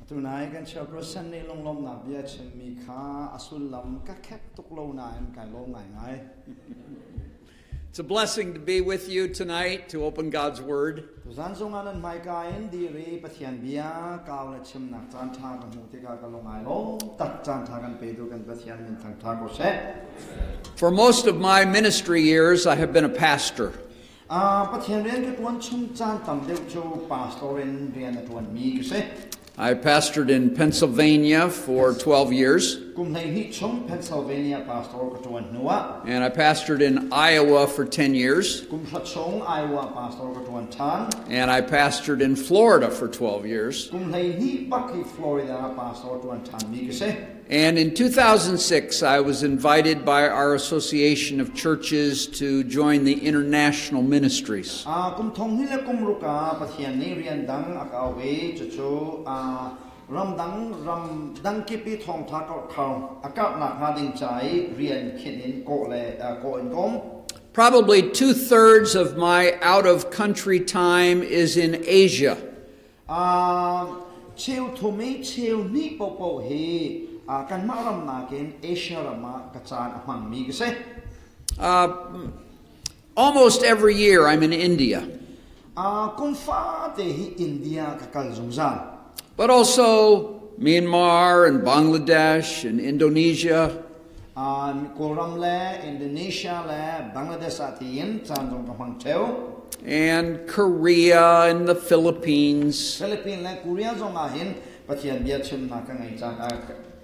Tunai kan chairperson ni long na bia chimi kha asul lam ka khep tuk lo na em kai lo ngai ngai. It's a blessing to be with you tonight to open God's Word. Zan zong anan mai ka en di re pathian bia ka la chim nak chan tha kan mu te ka lo ngai lo tak chan tha kan pe du kan pathian min thang tha ko se. For most of my ministry years, I have been a pastor. Pathian ren ke tuan chum chan tam deu chu pastorin rian na tuan mi ke se. I pastored in Pennsylvania for 12 years. And I pastored in Iowa for 10 years. And I pastored in Florida for 12 years. And in 2006, I was invited by our Association of Churches to join the international ministries. Probably 2/3 of my out-of-country time is in Asia. Almost every year I'm in India. But also Myanmar and Bangladesh and Indonesia. And Korea and the Philippines.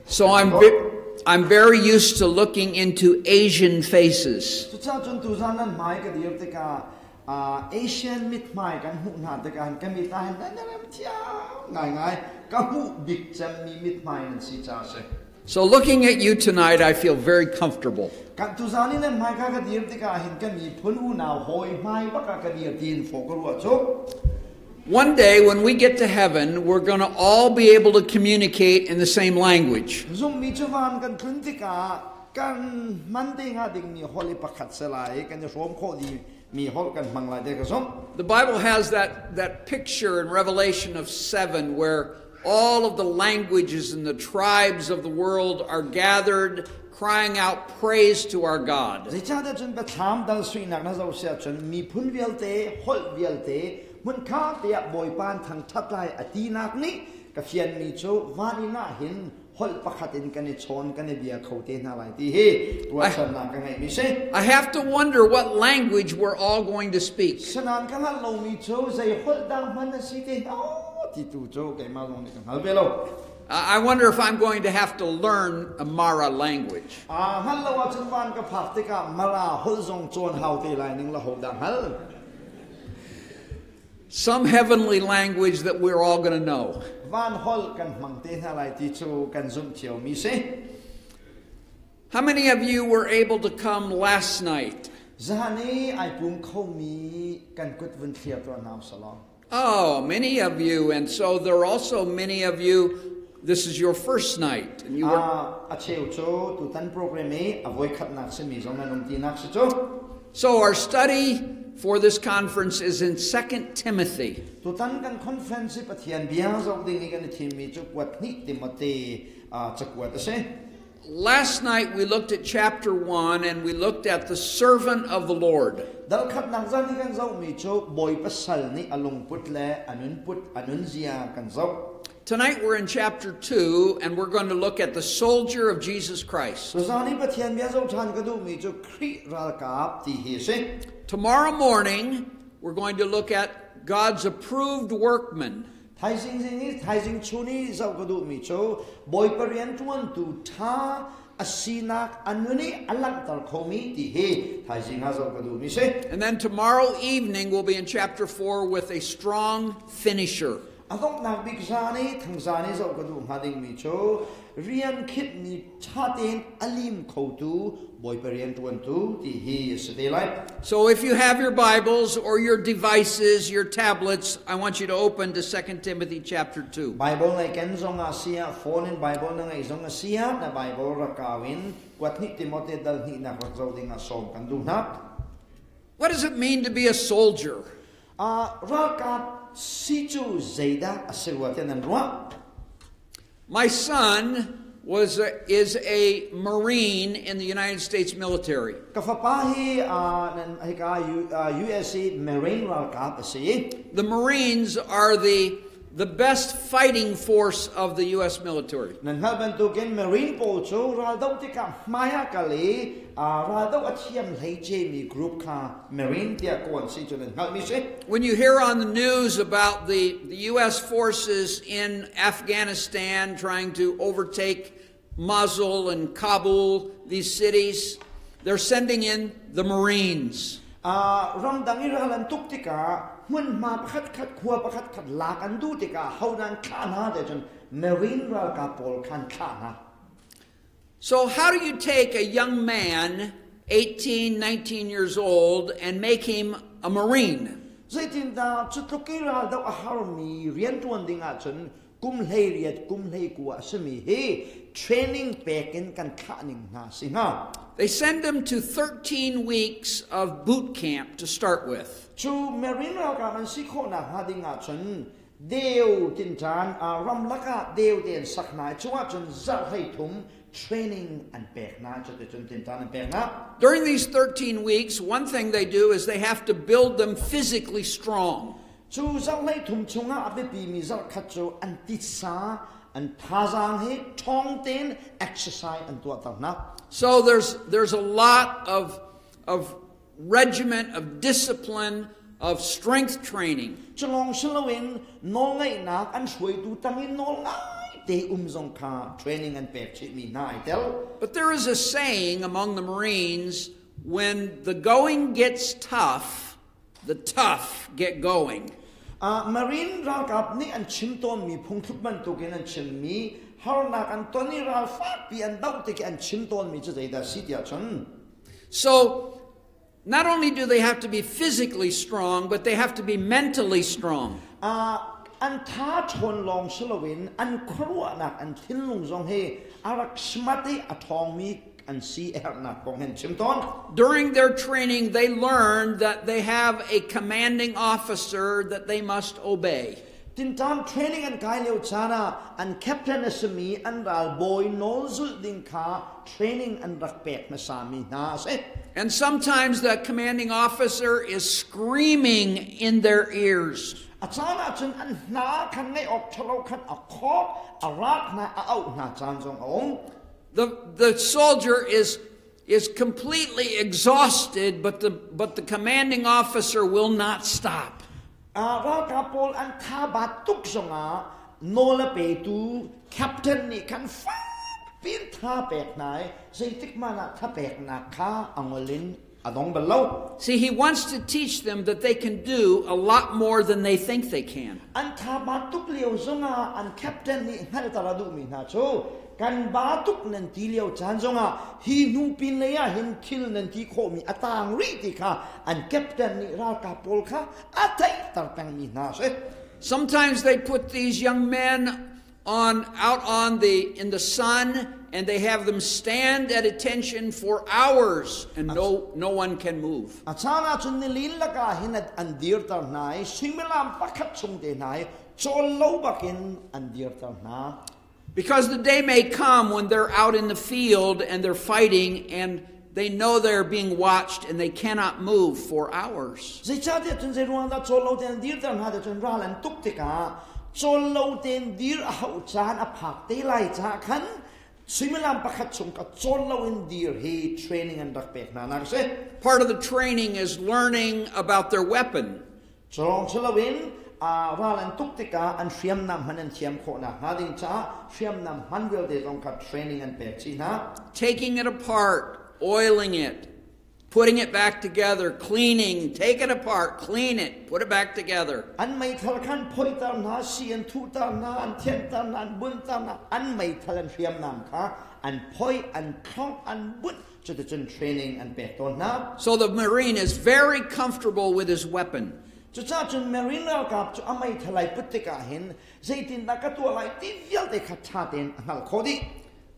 So I'm very used to looking into Asian faces. So looking at you tonight, I feel very comfortable. One day when we get to heaven, we're going to all be able to communicate in the same language. The Bible has that picture in Revelation of 7 where all of the languages and the tribes of the world are gathered, crying out praise to our God. I have to wonder what language we're all going to speak. I wonder if I'm going to have to learn a Mara language. Some heavenly language that we're all going to know. How many of you were able to come last night? Oh, many of you, and so there are also many of you, this is your first night. And you were... So our study for this conference is in 2 Timothy. Last night we looked at chapter 1 and we looked at the servant of the Lord. Tonight we're in chapter 2 and we're going to look at the soldier of Jesus Christ. Tomorrow morning we're going to look at God's approved workman. And then tomorrow evening we'll be in chapter 4 with a strong finisher. So if you have your Bibles or your devices, your tablets, I want you to open to 2 Timothy chapter 2. What does it mean to be a soldier? si chu zaida asewa tenan ruwa. My son is a Marine in the United States military. Kafapahi nan hika USC Marine Ralkap asi. The Marines are the best fighting force of the U.S. military. Nan halbantukin Marine po chu raldaw tika maya kali raldaw athiam leiche mi group ka Marine tia kon si chu nan halmi se. When you hear on the news about the U.S. forces in Afghanistan trying to overtake Mosul and Kabul, these cities, they're sending in the Marines. Ramdangi ralan tuktika mun ma pakhat khat khua pakhat khat lakan du tika haunan khana de jon Marine Ralkapol kan khana. So how do you take a young man, 18, 19 years old, and make him a Marine? Zaitin da chutluki ral da aharmi rian tuan dinga chen kum lei riat kum lei ku asmi he training pekin kan khaning na singa. They send him to 13 weeks of boot camp to start with. Chu Marine Ralkap si kho na ha dinga chen deu tin chan ram laka deu den sakna chuwa chen za hai thum training and pekna chute chen tin chan pekna. During these 13 weeks, one thing they do is they have to build them physically strong. Chu za hai thum chunga abe pi mi za khacho antisa and thazaang he tein exercise and na. So there's a lot of regiment, of discipline, of strength training. Chalong shalawin no ngai na an shui tu tangin no ngai te zong ka training and pek chi mi na tel. But there is a saying among the Marines, when the going gets tough, the tough get going. Marine Ralkap ni an chimton mi phungthupman to gen an chim mi harnak an toni ral fa pi an dau te an chimton mi chai da sitia chon. So not only do they have to be physically strong, but they have to be mentally strong. An tha thon long shalawin an khruwa nak an thinlung zong he arak smati athong mi and see during their training, they learned that they have a commanding officer that they must obey. Tintam training and kaileu chana and captain asmi and ral boy nolzul dingka training and rakpek na sami na se. And sometimes the commanding officer is screaming in their ears. Achana chun an na kan ngai ok chalo khan akhok arak na au na chan jong ong. The soldier is completely exhausted, but the commanding officer will not stop. Ralkapol an thabat tuk zonga nola petu captain ni kan fa pin tha pek nai zaitik mana tha pek na kha angolin adong below. See, he wants to teach them that they can do a lot more than they think they can. An thabat tuk leo zonga an captain ni hal taradu mi na cho kan batuk nan tilio chanjonga hi nu pin leya hin thil nan ti kho mi atang ri ti kha an captain ni Ralkapol kha atai tarpang mi na se. Sometimes they put these young men out in the sun, and they have them stand at attention for hours, and no one can move. Achana chun ni lin laka hin an dir tar nai similam pakhat chung de nai chol lo bakin an dir tar na. Because the day may come when they're out in the field and they're fighting and they know they're being watched and they cannot move for hours. Part of the training is learning about their weapon. Ralan tuktika and hriam nam han and hriam kho na hading cha hriam nam han will de long cut training and pek na. Taking it apart, oiling it, putting it back together, cleaning, take it apart, clean it, put it back together. An mai thal khan phoi tar na si an thu tar na an thien tar na an bun tar na an mai thal an hriam nam kha an phoi an khong an bun to the training and pek ton na. So the Marine is very comfortable with his weapon. Chachun Marine Ralkap to amay thalai putika hin zaitin nakatua lai tivyal de khathaten hal khodi.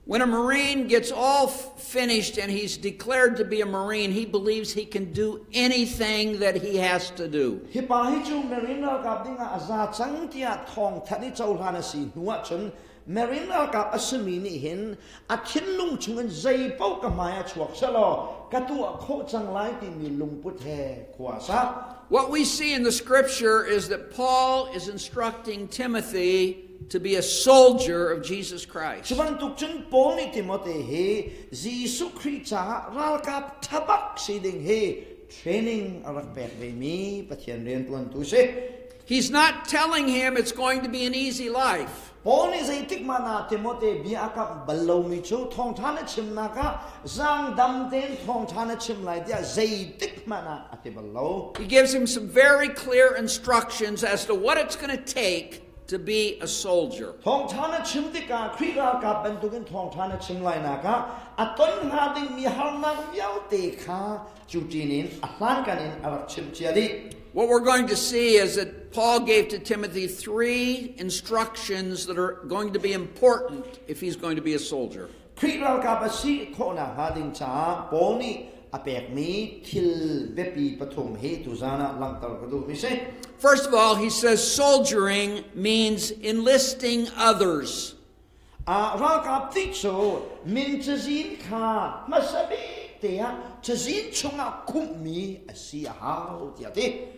When a Marine gets all finished and he's declared to be a Marine, he believes he can do anything that he has to do. Hi pa hi chu Marine Ralkap dinga aza chang tia thawngtha ni chaw hana si nuwa chun Marine Ralkap asumi ni hin a thin lung chungan zai pau ka maya chuak salo katu a kho chang lai ti ni lung put he khwa sa. What we see in the scripture is that Paul is instructing Timothy to be a soldier of Jesus Christ. Chuban tuk chun Paul ni Timothy he Jesu Khrih cha Ralkap thabak si ding he training arak pek ve mi pathian ren tuan tu se. He's not telling him it's going to be an easy life. Paul ni zai tik mana Timothy bi akap ballo mi chu thong thana chim na ka zang dam ten thong thana chim lai dia zai tik mana ate ballo. He gives him some very clear instructions as to what it's going to take to be a soldier. Thong thana chim ti ka Khrih Ralkap ban tu kin thong thana chim lai na ka aton ha ding mi har na yau te kha chu tinin ahlan kanin arak chim chiali. What we're going to see is that Paul gave to Timothy 3 instructions that are going to be important if he's going to be a soldier. Khrih Ralkap asi khona ha ding cha Paul ni apek mi thil bepi pathum he tu zana langtal ka du mi se. First of all, he says soldiering means enlisting others. Ralkap ti chu min chazin kha masabi you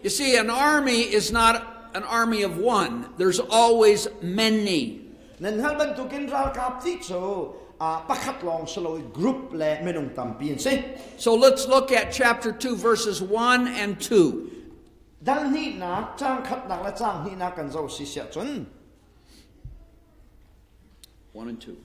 see, an army is not an army of one. There's always many. So let's look at chapter 2, verses 1 and 2. 1 and 2.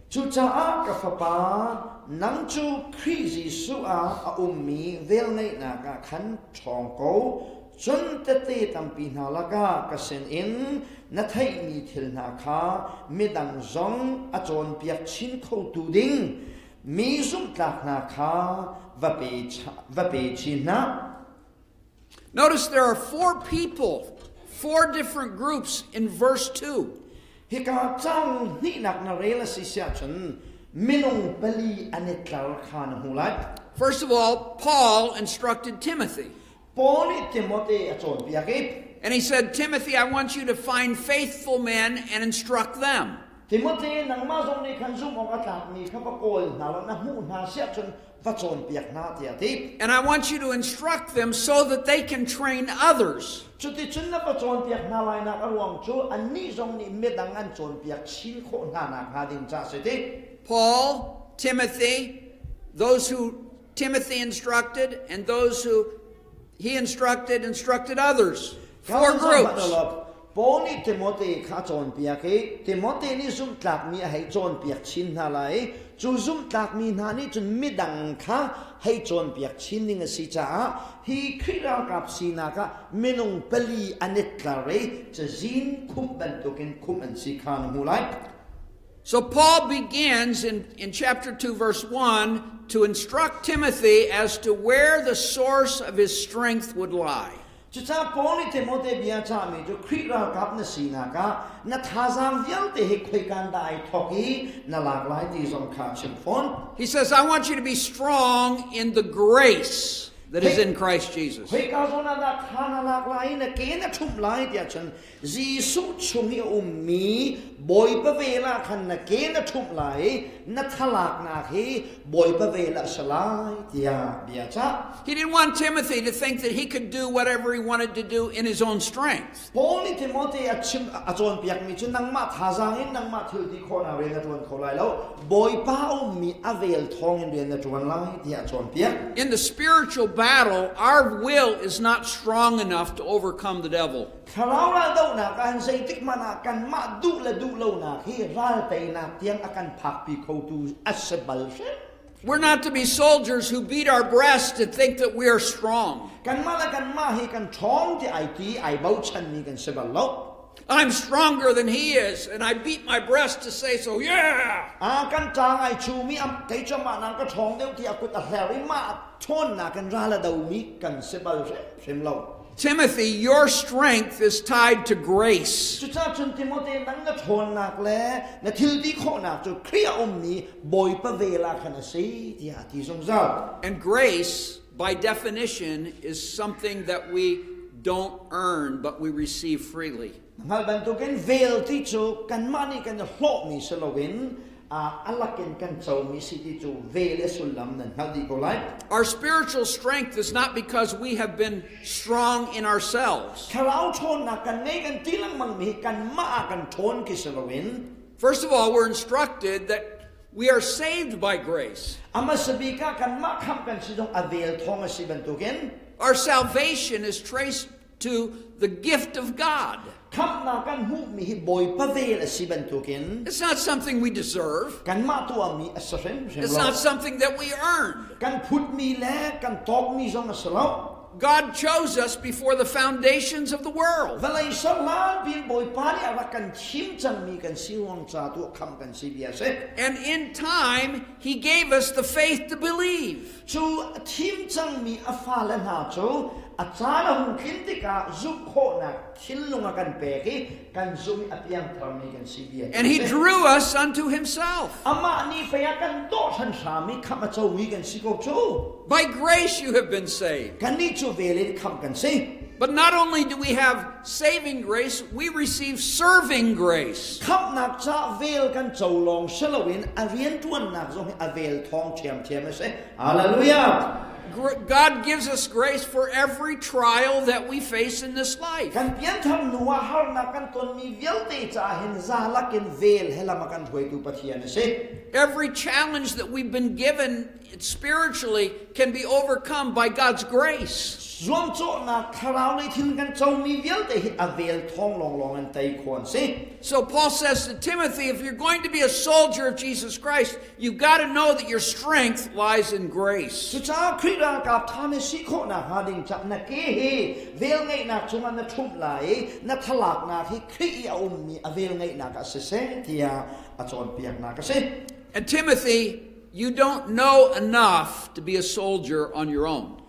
Cucaah Khrih nang chu Khrih Jesu a ummi vel nei na ka khan chong ko chun te te tampi na laka ka sen in na thai ni thil na kha midang zong a chon piak chin kho tu ding mi zum tlak na kha va pe chin na. Notice there are 4 people, 4 different groups in verse 2. Hika chang ni nak na rela si sia chun minung pali anetlar khan hulai. First of all, Paul instructed Timothy. Paul ni Timothy achon piakip. And he said, Timothy, I want you to find faithful men and instruct them. Timothy nang ma zong ni khan zum ong atlak ni kha pa kol na na hu na sia chun vachon piak na tia ti. And I want you to instruct them so that they can train others. Chuti chun na vachon piak na lai na ka ruang chu an ni zong ni medang an chon piak chin kho na na ha din cha se ti. Paul, Timothy, those who Timothy instructed, and those who he instructed others. 4 groups. Paul ni Timothy kha chon piak Timothy ni zum tlak mi hai chon piak chin na lai chu zum tlak mi na ni chun midang kha hai chon piak chin ning si cha hi Khrih Ralkap Siinak ka minung pali anetlare chazin khum ban token khum an si khan mulai. So Paul begins in chapter 2, verse 1, to instruct Timothy as to where the source of his strength would lie. Chucaah Paul ni Timothy bia cha mi jo Khrih Ralkap na Siinak ka na thazaang vial te he khoi kan dai thoki na lak lai ti zong kha chim phon. He says, I want you to be strong in the grace that is in Christ Jesus. Hoi ka zona da thana lak lai na ke na thum lai dia chan Jesu chungi ummi boy pa vela khan na ke na thum lai na thalak na he boy pa vela salai dia bia cha. He didn't want Timothy to think that he could do whatever he wanted to do in his own strength. Paul ni Timothy achim achon piak mi chun nang ma thazang in nang ma thil ti khona re na tuan kholai lo boy pa ummi avel thong in re na tuan lai dia achon piak. In the spiritual battle, our will is not strong enough to overcome the devil. Kharau do na kan sei tik mana kan ma du la du lo na hi ral te na tiang akan phak pi kho tu asbal se. We're not to be soldiers who beat our breast and think that we are strong. Kan ma la kan ma hi kan thong ti ai ti ai bau chan ni kan sebal lo. I'm stronger than he is, and I beat my breast to say so. Yeah. Kan chang ai chu mi am kai chama nang ka thong deu ti akut a heri ma thon na kan rala do mi kan sebal se sem lo. Timothy, your strength is tied to grace. Chucha chun Timothy nang na thon nak le na thil di kho nak chu Khrih ni boy pa vela khana si tia ti song za. And grace, by definition, is something that we don't earn, but we receive freely. Ngal ban tu ken vel ti chu kan mani kan hlo mi selowin alakin kan chau mi si ti chu vel sulam nan hal di ko lai. Our spiritual strength is not because we have been strong in ourselves. Kharau thon na kan nei kan tilang mang mi kan ma kan thon ki selowin. First of all, we're instructed that we are saved by grace. Ama sabi ka kan ma kham kan si dong avel thong si ban tu ken. Our salvation is traced to the gift of God. Kham na kan hu mi boy pa vel si ban tu ken. It's not something we deserve. Kan ma tu mi asrem. It's not something that we earned. Kan put mi le kan tok mi zong aslo. God chose us before the foundations of the world. Valai salan bin boy pali ara kan chim chang mi kan siwang cha tu kham kan si bia se. And in time, He gave us the faith to believe. Chu chim chang mi afala na chu achana hung kintika zup kho na thilunga kan pe ki kan zumi apiangthar mi kan si bia. And He drew us unto Himself. Ama ni fa ya kan do san sa mi kham chau mi kan si ko chu. By grace you have been saved. Kan ni chu velin kham kan si. But not only do we have saving grace, we receive serving grace. Kham nak cha vel kan chau long selowin arian tuan nak zong avel thong thiam thiam se. Hallelujah. God gives us grace for every trial that we face in this life. Kan Piangthar nuwa har na kan ton mi velte cha hin za la ken vel helama kan hoi tu pathian se. Every challenge that we've been given spiritually can be overcome by God's grace. Zom cho na kharau le thin kan chau mi velte hi avel thong long long an tai khon se. So Paul says to Timothy, if you're going to be a soldier of Jesus Christ, you've got to know that your strength lies in grace. Cucaah Khrih Ralkap thame si kho na hading cha na ke he vel ngai na chunga na thup lai na thalak na hi Khrih mi avel ngai na ka se tia achon piak na ka se. And Timothy, you don't know enough to be a soldier on your own.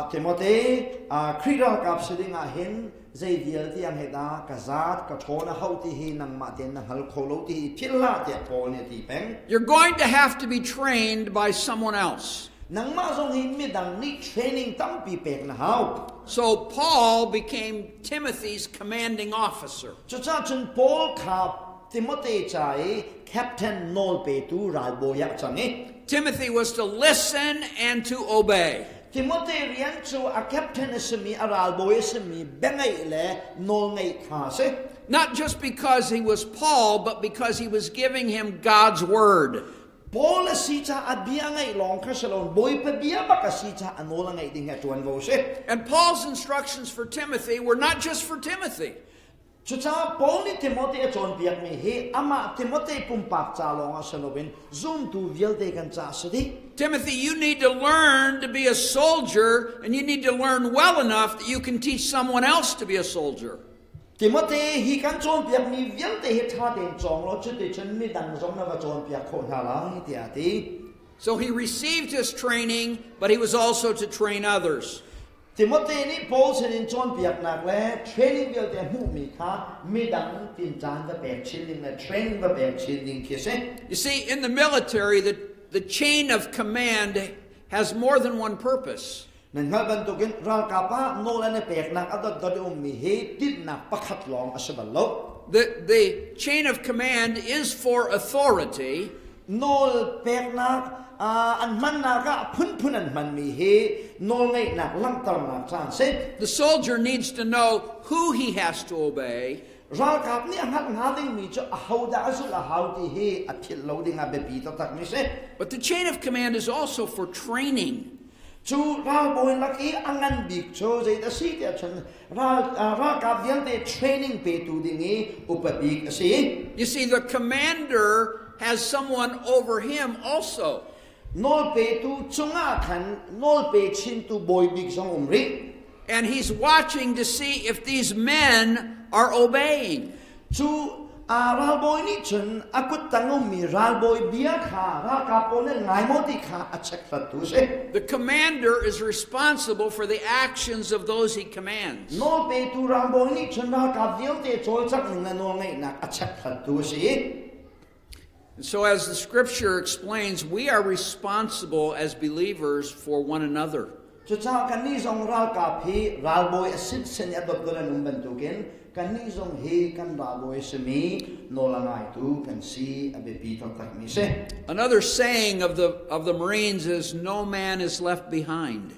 Timothy, Khrih Ralkap sidinga hin zai vial tiang heta kazat ka thona hauti hi nang ma ten na hal kholo ti philla te pol ne ti peng. You're going to have to be trained by someone else. Nang ma zong hi midang ni training tam pi pek na hau. So Paul became Timothy's commanding officer. Chucha chun Paul kha Timothy chai captain nol pe tu ral boya changi. Timothy was to listen and to obey. Timothy rian chu a captain asmi aral boy asmi bengai le nol ngai kha se. Not just because he was Paul, but because he was giving him God's word. Paul asita abia ngai long kha salon boy pa bia ba kasita anola ngai ding atuan vo se. And Paul's instructions for Timothy were not just for Timothy. Chucha Paul ni Timothy achon piak mi he ama Timothy pumpak cha long asalobin zoom tu vialte kan cha sidi. Timothy, you need to learn to be a soldier, and you need to learn well enough that you can teach someone else to be a soldier. Timothy he kan chon piak mi vialte he tha den chong lo chu te chen mi dan zong na va chon piak khon ha lang ti ati. So he received his training, but he was also to train others. Timothy ni Paul sen in chon piak nak le training vialte hu mi kha mi dan tin chan va pek chin ding le training va pek chin ding ki se. You see, in the military, the chain of command has more than one purpose. Nang haban to gen Ralkapa no la ne pek nak adot dot mi he tit nak pakhat long asabalo. The chain of command is for authority. Nol pek nak an man na ka phun an man mi he nol ngai nak lang tar nak chan se. The soldier needs to know who he has to obey. Ralkap ni angat ngading mi cho ahauda asul ahauti he aphil loading a bepi to tak mi se. But the chain of command is also for training. Chu ral boy laki angan big cho zai da si te chan Ralkap viante training pe tu dingi upabik si. You see, the commander has someone over him also. Nol pe tu chunga khan nol pe chin tu boy big song umri. And he's watching to see if these men are obeying. Chu ralboy ni chun akut tangom mi ralboy bia kha Ralkap ne ngai moti kha achek tu se. The commander is responsible for the actions of those he commands. No pe tu ralboy ni chun Ralkap diel te choi chak ning na no ngai nak achek tu se. And so as the scripture explains, we are responsible as believers for one another. Cucaah Khrih zong Ralkap hi ralboy asit sen adot dola nung bentukin Khrih zong hi kan ralboy semi no langai tu kan si abepi tak mi se. Another saying of the Marines is, no man is left behind.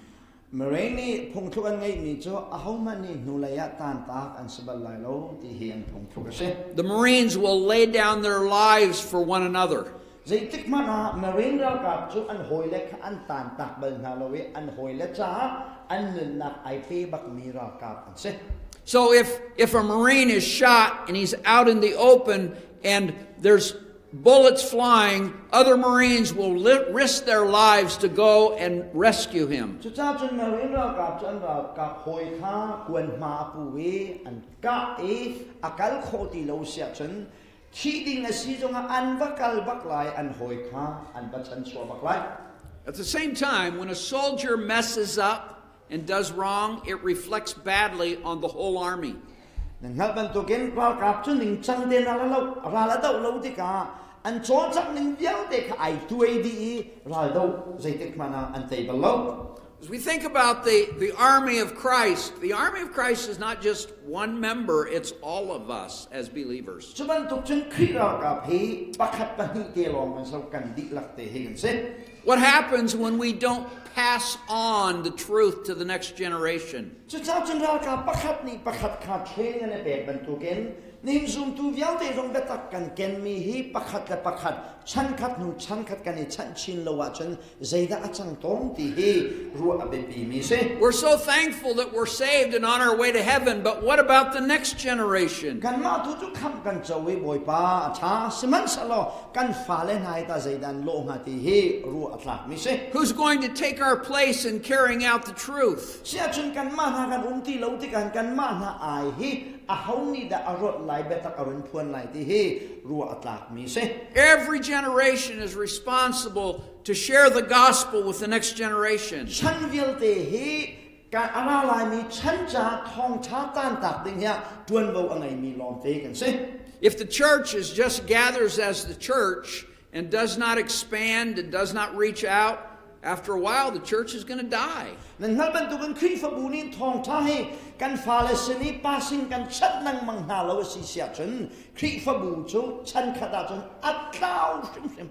Marine pungtukan ngai mi cho ahomani nulaya tan tak an sabalai lo ti hi an pungtuk se. The Marines will lay down their lives for one another. Zaitik mana Marine Ralkap cho an hoilek an tan tak bal na lowe an hoile cha an nak ai pe bak mi Ralkap an se. So if a Marine is shot and he's out in the open and there's bullets flying, other Marines will risk their lives to go and rescue him. Cucaah chun Marine Ralkap chan Ralkap hoi kha kwen ma pu we an ka akal khoti lo sia chun thi ding a si zonga an bakal baklai an hoi kha an bachan chwa baklai. At the same time, when a soldier messes up and does wrong, it reflects badly on the whole army. Nang halban to gen Ralkap chun ning chang den rala dau lo ti ka an chon chak ning viau te kha ai tu ai di ral dau zaitik mana an te balo. As we think about the army of Christ is not just one member, it's all of us as believers. Chuban tuk chun Khrih Ralkap hi pakhat pa hi te long kan so kan di lak te hi kan se. What happens when we don't pass on the truth to the next generation? Cucaah chun Ralkap pakhat ni pakhat kha training an be ban tu gen ning zum tu viau te rong betak kan ken mi hi pakhat la pakhat chan khat kan ni chan chin lo wa chun zaida achang tong ti hi ru abepi mi se. We're so thankful that we're saved and on our way to heaven, but what about the next generation? Kan ma tu chu kham kan chawi boy pa tha siman salo kan fale nai ta zaidan lo nga ti hi ru atlak mi se. Who's going to take our place in carrying out the truth? Sia chun kan ma na kan ti lo ti kan ma na ai hi a hauni da arot lai betak arun phuan lai ti hi ru atlak mi se. Every generation is responsible to share the gospel with the next generation. Chan vil te hi kan ara lai mi chan cha thawngtha tan tak ding ya tuan vo angai mi lom te kan se. If the church just gathers as the church and does not expand and does not reach out, after a while the church is going to die. Nang halban tu kan Khrih fabunin thawngtha hi kan falesini passing kan chat nang mangha lo si sia chun Khrih fabu chu chan khata chun atlau sim.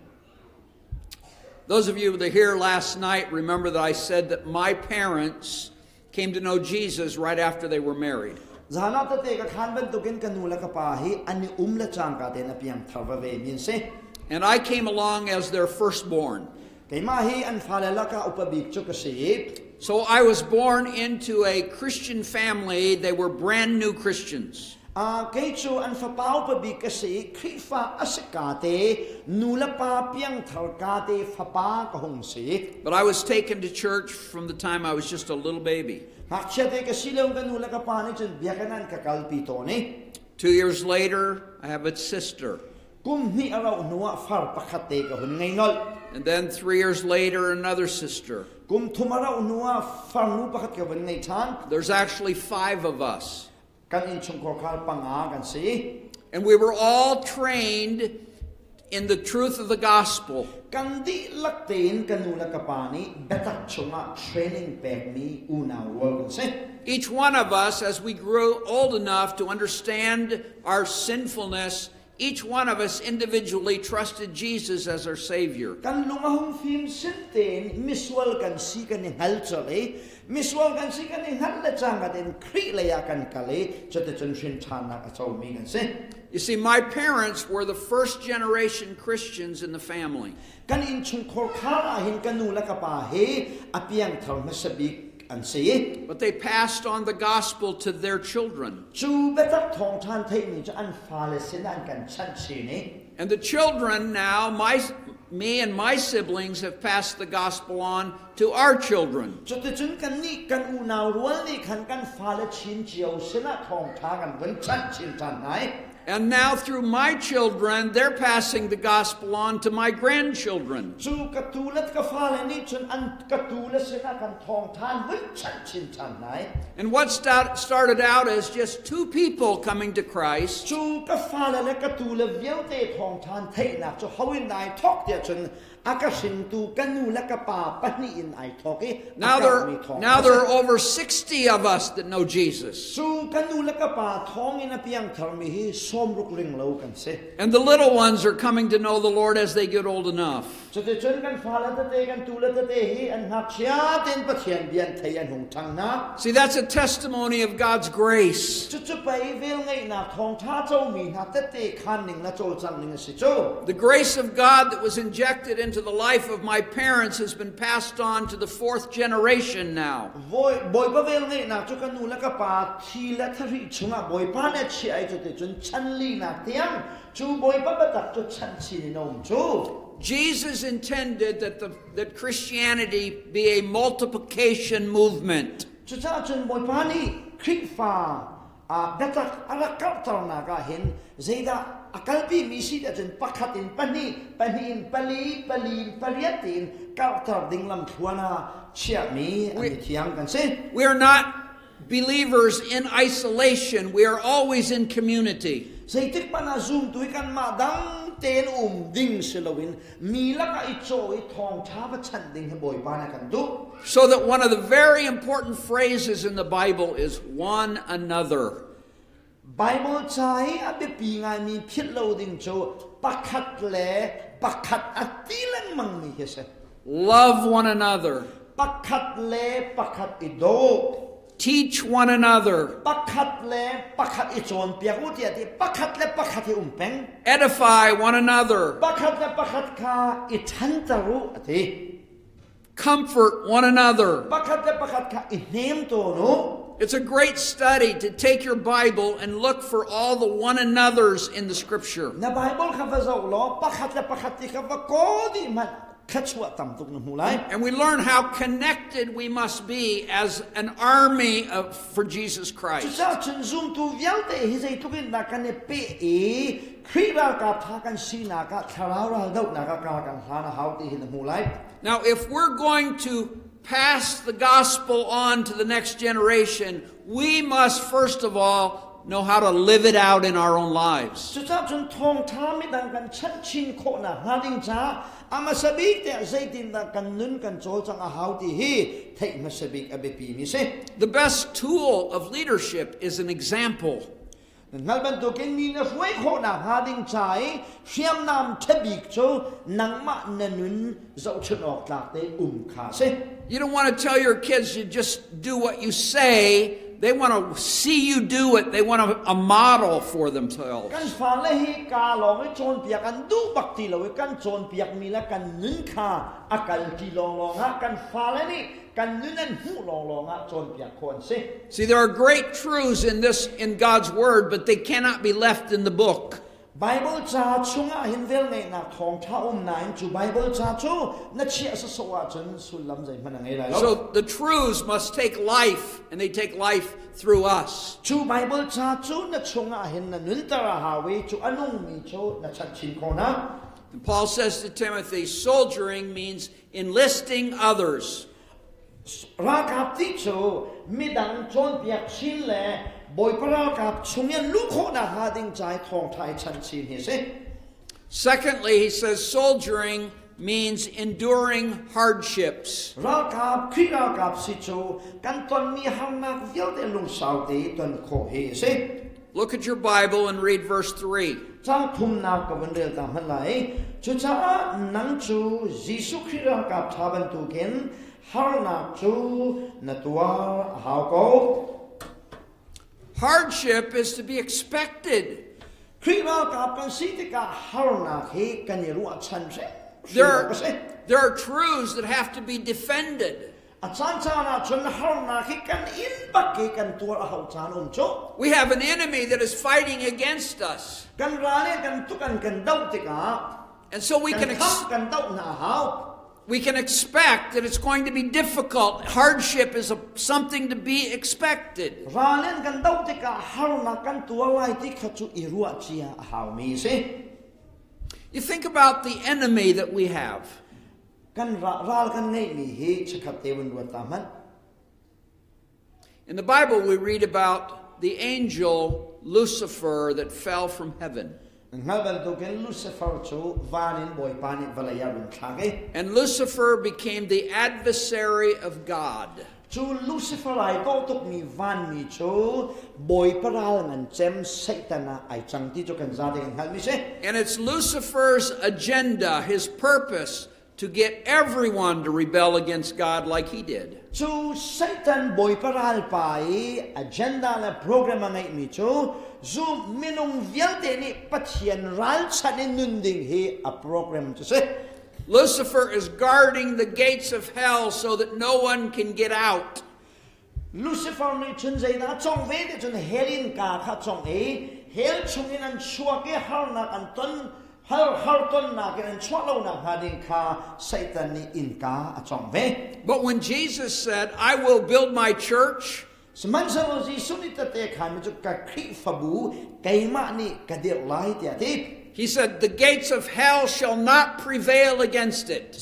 Those of you that were here last night remember that I said that my parents came to know Jesus right after they were married. Zana ta te ka khan ban tu kan kanula ka pa hi ani la chang ka te na Piangthar va ve min se. And I came along as their firstborn. Kay mahi an falela ka upabik chu ka si. So I was born into a Christian family. They were brand new Christians. Kay chu an fapau pabik ka si Khrih fa asikate nula pa Piangthar ka te fapa ka hong si. But I was taken to church from the time I was just a little baby. Hakcha te ka silong kanula ka pa ni chun biakanan ka kalpito ni. 2 years later, I have a sister. Kumhi araw nuwa far pakate ka hun ngaynol. And then 3 years later, another sister. Kum thumara nuwa far nu pakat ka hun ngay chan. There's actually 5 of us. Kan in chung korkal panga kan si. And we were all trained in the truth of the gospel. Kan di laktein kanula ka pa ni betak chunga training pek mi una world si. Each one of us, as we grew old enough to understand our sinfulness, each one of us individually trusted Jesus as our Savior. Kan lungahong film sintin miswal kan si kan ni halchale miswal kan si kan ni halachang atin Khrih laya kan kale chate chun shin chana ka chaw mi kan si. You see, my parents were the first generation Christians in the family. Kan in chung korkala hin kanula ka pa he apiang masabik. But they passed on the gospel to their children. And the children now, me and my siblings have passed the gospel on to our children. Cho te chun kan ni kan u naw rual ni kan fala chin chiao sina thawngtha kan wen chan chin chan nai. And now through my children, they're passing the gospel on to my grandchildren. Chu katulat ka fala ni chun an katula sina kan thawngtha wen chan chin chan nai. And what started out as just 2 people coming to Christ Chu ka fala le katula viau te thawngtha thei na chu hawin nai thok dia chun akasin tu kanu la ka pa pani in ai thoki. Now there are over 60 of us that know Jesus. Chu kanu la ka pa thong in a Piangthar mi hi som ruk ring lo kan se. And the little ones are coming to know the Lord as they get old enough. So te chun kan fala te kan tu la te hi an hak sia ten pathian bian thei an hung thang na. See, that's a testimony of God's grace. Chu chu pai vel ngai na thong tha chau mi na te khan ning la chol chang ning si chu. The grace of God that was injected into the life of my parents has been passed on to the 4th generation now. Boy ba vel ngai na chu kanu la ka pa thi la thari chunga boy pa na chi ai chu te chun chan li na tiang chu boy pa ba tak chu chan chi ni nom chu. Jesus intended that Christianity be a multiplication movement. Chu cha chun boy pa ni Khrih fa datak ala kap tar na ka hin zeida akalpi misi da chen pakhatin pani in pali pariatin kautar dinglam thuana chia mi ani thiang kan se. We are not believers in isolation. We are always in community. Zeitik pana zoom tu kan ma dang ten ding selawin mi la ka icho I thong tha ba chan ding he boy bana kan du. So that one of the very important phrases in the Bible is one another. Bible chai abe pi ngai mi phit lo ding cho pakhat atilang mang mi he se. Love one another. Pakhat ido. Teach one another. Edify one another. Comfort one another. It's a great study to take your Bible and look for all the one another's in the scripture. And we learn how connected we must be as an army for Jesus Christ. Now, if we're going to pass the gospel on to the next generation, we must first of all know how to live it out in our own lives. The best tool of leadership is an example. You don't want to tell your kids you just do what you say. They want to see you do it. They want a model for themselves. See, there are great truths in God's Word, but they cannot be left in the book. Bible cha chunga hinvel ngai na thong tha nain chu Bible cha chu na chia sa sowa chun sulam jai manangai lai. So the truths must take life, and they take life through us. Chu Bible cha chu na chunga hin na nun tara hawi chu anung mi chu na chan chin kona. And Paul says to Timothy, soldiering means enlisting others. Ralkap ti chu midang chon piak chin le. Secondly, he says soldiering means enduring hardships. Look at your Bible and read verse 3. Hardship is to be expected. There are truths that have to be defended. We have an enemy that is fighting against us. And so we can we can expect that it's going to be difficult. Hardship is something to be expected. Ralen kan dau te ka har na kan tua lai ti khachu irua chia hau mi se. You think about the enemy that we have. Kan ral kan nei mi he chakhat te wen wa taman. In the Bible we read about the angel Lucifer that fell from heaven. And Lucifer became the adversary of God. And it's Lucifer's agenda, his purpose, to get everyone to rebel against God like he did. So Satan boy paral pai agenda la program ngai mi cho zoom minung vialte ni pathian ral chanin nunding he a program to say Lucifer is guarding the gates of hell so that no one can get out. Lucifer ni chun zai na chong ve de chun helin ka kha chong e hel chungin an chua ke har na an ton har ton na ke an chwa lo na hadin kha Satan ni in ka a chong ve. But when Jesus said, I will build my church, he said, the gates of hell shall not prevail against it.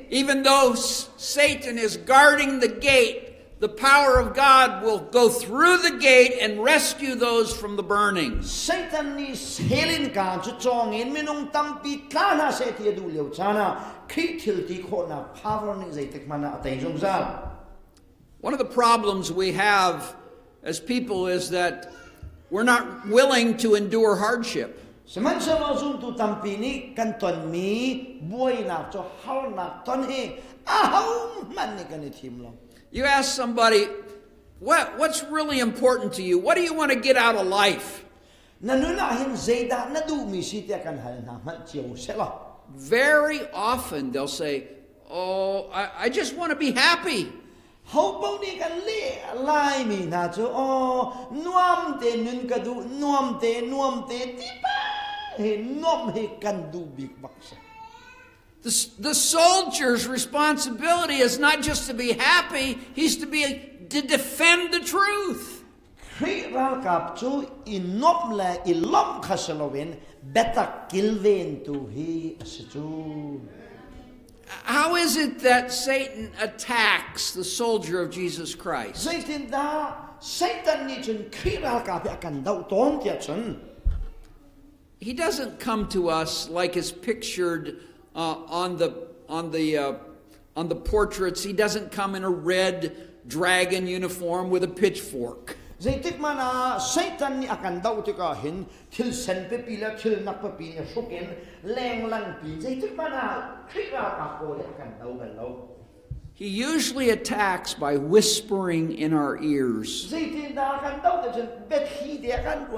Even though Satan is guarding the gate, the power of God will go through the gate and rescue those from the burning. Satan is helin ka chu chong in minung tampi kana se ti du leu chana khi thil ti khona power ni zai tek mana atai jong za. One of the problems we have as people is that we're not willing to endure hardship. Seman sa lo zum tu tampi ni kan ton mi boy na cho hau na ton he a hau man ni kan ni thim lo. You ask somebody, what's really important to you? What do you want to get out of life? Very often they'll say, oh, I just want to be happy. The soldier's responsibility is not just to be happy, he's to defend the truth. Khrih Ralkap chu inop la ilom khasalowen beta kilven tu hi asitu. How is it that Satan attacks the soldier of Jesus Christ? Satan ni chun Khrih Ralkap akan dau ton tia chun. He doesn't come to us like is pictured on the portraits. He doesn't come in a red dragon uniform with a pitchfork. Satan ni akan dau te ka hin thil sen pe pila thil nak pe pi shoken leng lang pi Khrih Ralkap ko akan dau kan lo. He usually attacks by whispering in our ears. Satan da akan dau te chen bet hi de akan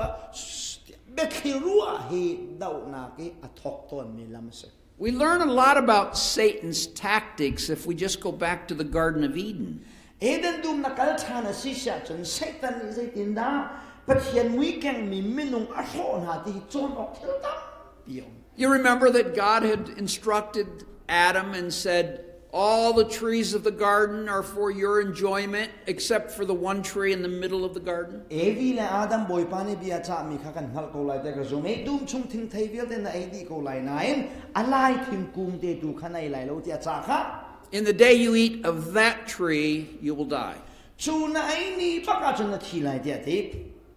rua he dau na ke athok ton mi lam se. We learn a lot about Satan's tactics if we just go back to the Garden of Eden. You remember that God had instructed Adam and said, all the trees of the garden are for your enjoyment, except for the one tree in the middle of the garden? In the day you eat of that tree, you will die.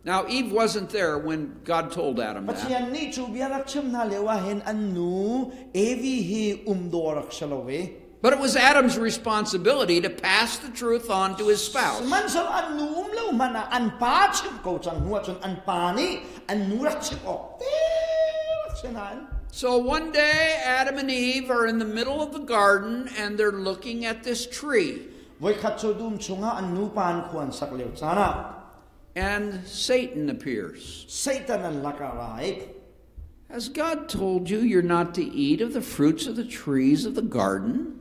Now, Eve wasn't there when God told Adam that. But it was Adam's responsibility to pass the truth on to his spouse. So one day, Adam and Eve are in the middle of the garden and they're looking at this tree. And Satan appears. Has God told you you're not to eat of the fruits of the trees of the garden?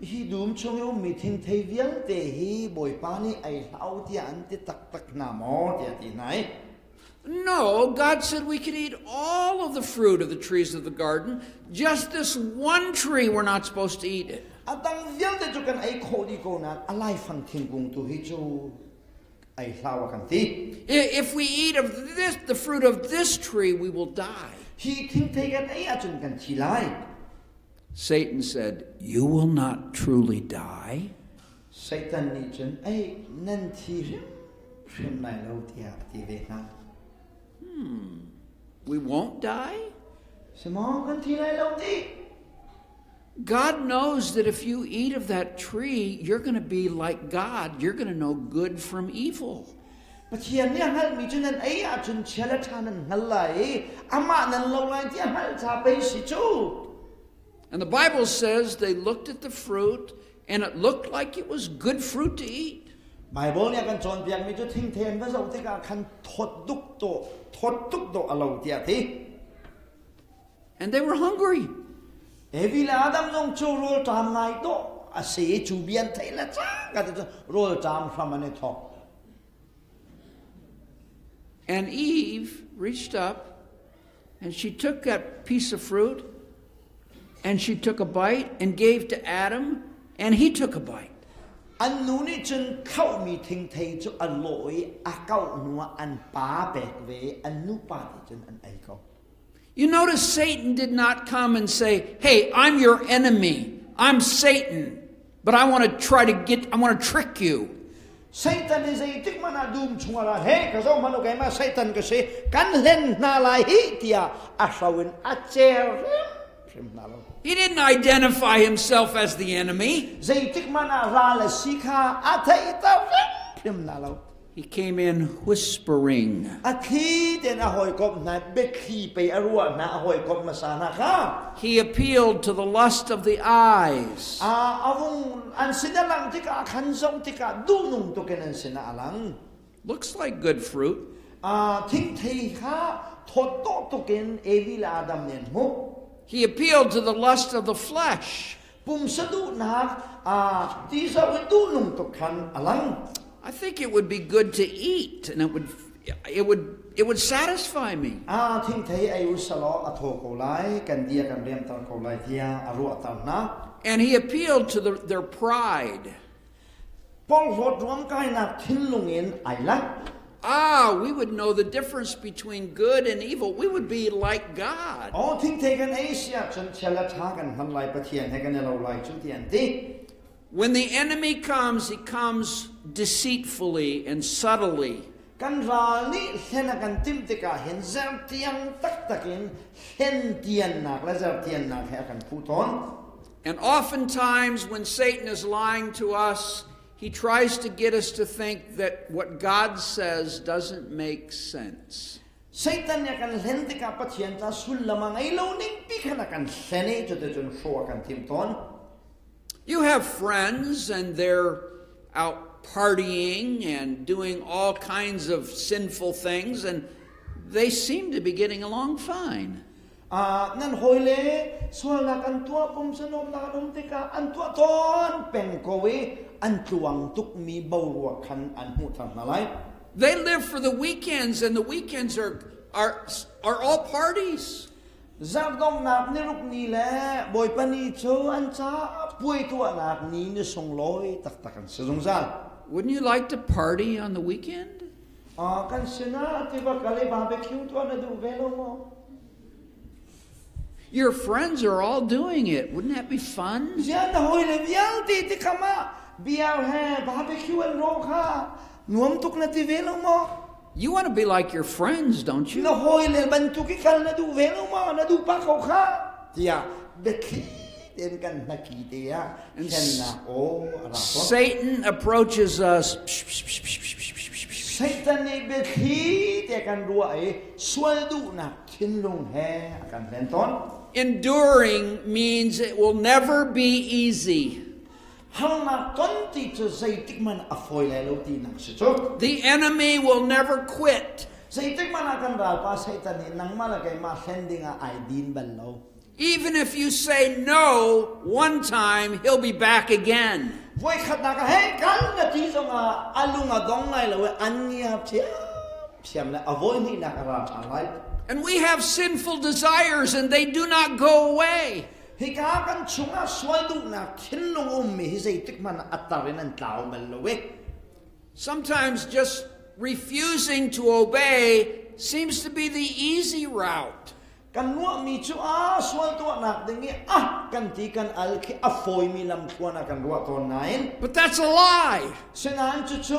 No, God said we could eat all of the fruit of the trees of the garden. Just this one tree we're not supposed to eat it. Atang vial de chu kan ai kho di ko na alai phang thing kung tu hi chu ai hlawa kan ti. If we eat of this, the fruit of this tree, we will die. Hi thing thei kan ai achun kan thi lai. Satan said, "You will not truly die." Satan ni chun ai nan thi hrim nai lo tia ti ve na. We won't die? Semong kan thi lai lo ti. God knows that if you eat of that tree, you're going to be like God. You're going to know good from evil. But here ni hal mi chun an ai achun chela chanan ngalai ama nan lo lai ti hal cha pe si chu. And the Bible says they looked at the fruit and it looked like it was good fruit to eat. Bible ni kan chon piang mi chu thing then va zo te ka khan thot tuk to alo tia thi. And they were hungry. Evila adam long chu rol tam ngai to a se chu bian thai la cha ka te rol tam from an thok. And Eve reached up and she took that piece of fruit and she took a bite and gave to Adam and he took a bite. An nu ni chun khau mi thing thei chu a loi a kau nuwa an pa bek ve an nu pa ti chun an ai ko. You notice Satan did not come and say, "Hey, I'm your enemy. I'm Satan, but I want to trick you." Satan is a tik mana dum chungala he ka zo manu kai ma Satan ka se kan len na lai hi tia a shawin a cher hrim na lo. He didn't identify himself as the enemy. Zai tik mana ra la sikha a thai ta hrim na lo. He came in whispering. A thi den a hoi kop na be khi pe a ruwa na a hoi kop ma sa na kha. He appealed to the lust of the eyes. Avung an sinalang tika khan zong tika du nung to ken an sina alang. Looks like good fruit. Thing thei kha thot to ken evila adam nen mo. He appealed to the lust of the flesh. Pum sadu na ti sa we du nung to khan alang. I think it would be good to eat, and it would satisfy me. Thing thei ai usalo a tho ko lai kan dia kan rem tar ko lai tia a ru atam na. And he appealed to their pride. Pol rot ruam kai na thin lungin ai la. We would know the difference between good and evil. We would be like God. Thing thei kan ai sia chun chela tha kan han lai pathian he kan lo lai chu tian ti. When the enemy comes, he comes deceitfully and subtly. Kan ral ni hena kan tim te ka hen zam tiang tak takin hen tian nak la zam tian nak he kan puton. And oftentimes when Satan is lying to us, he tries to get us to think that what God says doesn't make sense. Satan ya kan hen te ka pathian ta sul lamang ai lo ning pi khana kan hene chu te chun sho kan tim ton. You have friends and they're out partying and doing all kinds of sinful things and they seem to be getting along fine. Nan hoile sol na kan tua pum sanom na dum tika an tua ton pen ko we an tuang tuk mi bo ro khan an hu tham na lai. They live for the weekends and the weekends are all parties. Zap dong nap ni ruk ni le boy pani cho an cha pui tua nap ni ni song loi tak tak kan sung zal. Wouldn't you like to party on the weekend? Kan sina ti ba kale barbecue to na du velo mo. Your friends are all doing it. Wouldn't that be fun? Zian na hoi le biang ti kama biang he barbecue and ro kha nuam tuk na ti velo mo. You want to be like your friends, don't you? Na hoi le ban tu ki kal na du velo mo na du pa ko kha. Tia beki den kan na ki tia ken na o ra. Satan approaches us. Satan ni beki te kan ru ai sual du na thin lung he kan len ton. Enduring means it will never be easy. The enemy will never quit. Even if you say no one time, he'll be back again. siam le avoid ni nak aram alai. And we have sinful desires and they do not go away. Hika kan chunga swaidu na thinlong mi hisay tikman atarin ang tao mallowe. Sometimes just refusing to obey seems to be the easy route. Kan nuwa mi chu swaidu nak dingi kan ti kan alki afoy mi lam tuwa na kan ruwa to nain. But that's a lie. Sinan chu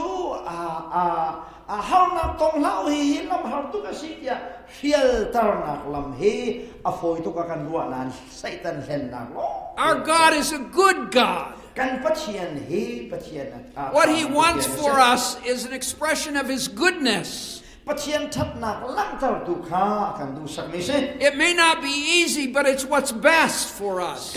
how na tong lau hi lam har tu ka sitya hial tar nak lam hi afoy tu ka kan ruwa nan Satan hen nak lo. Our God is a good God. What He wants for us is an expression of His goodness. It may not be easy, but it's what's best for us.